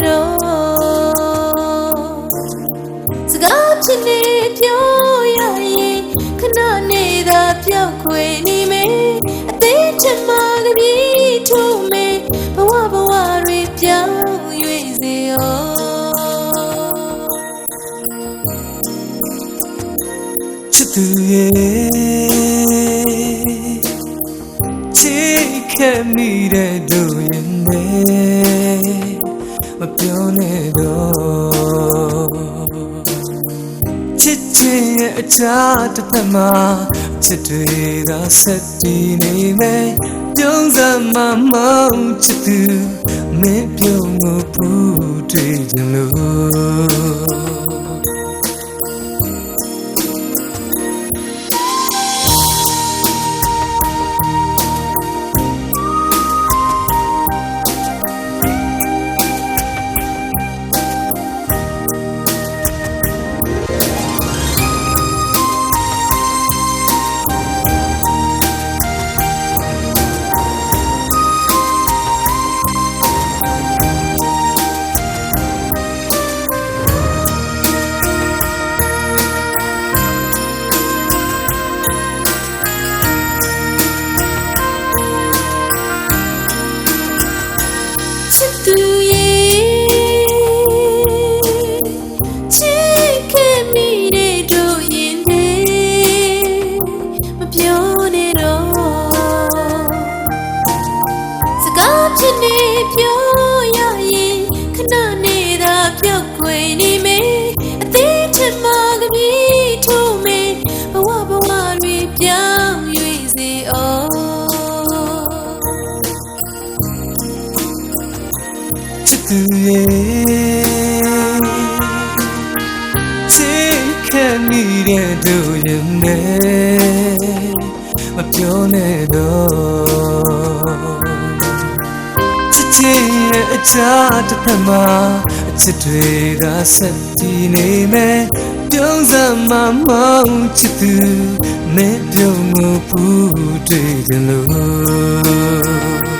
တော့စကားဖြစ်နေပြောရရင်ခဏနေသာပြောက်ခွေနေမယ်အသေးချင်မှကပြီးထိုးမယ်ဘဝတွေပြောင်းရွေ့စေရောချစ်သူရဲ့ချစ်ခဲ့မိတဲ့တို့ရင်နဲ့မပြောနဲ့တော့ချစ်ချင်ရဲ့အချားတစ်ဖက်မှာချစ်တွေသာဆက်တည်နေမယ်ပြုံးစမ်းမမောင်ချစ်သူမင်းပြုံးကိုပူတွေ့ကြလို့သူရဲ့ချစ်ခဲ့မိတဲ့တို့ရင်နဲ့မပြောနဲ့တော့စကားဖြစ်နေပြောရရင်ခဏနေသာပြောက်ခွေနေမယ်အသေးချင်မှကပြီးထိုးမယ်ဘဝတွေပြောင်းရွေ့စေအောင်သူရဲ့ချစ်ခဲ့မိတဲ့တို့ရင်နဲ့မပြောနဲ့တော့ချစ်ချင်ရဲ့အချားတစ်ဖက်မှာအချစ်တွေကဆက်တည်နေမယ်ပြုံးစမ်းမမောင်ချစ်သူမင်းပြုံးကိုပူတွေ့ကြလို့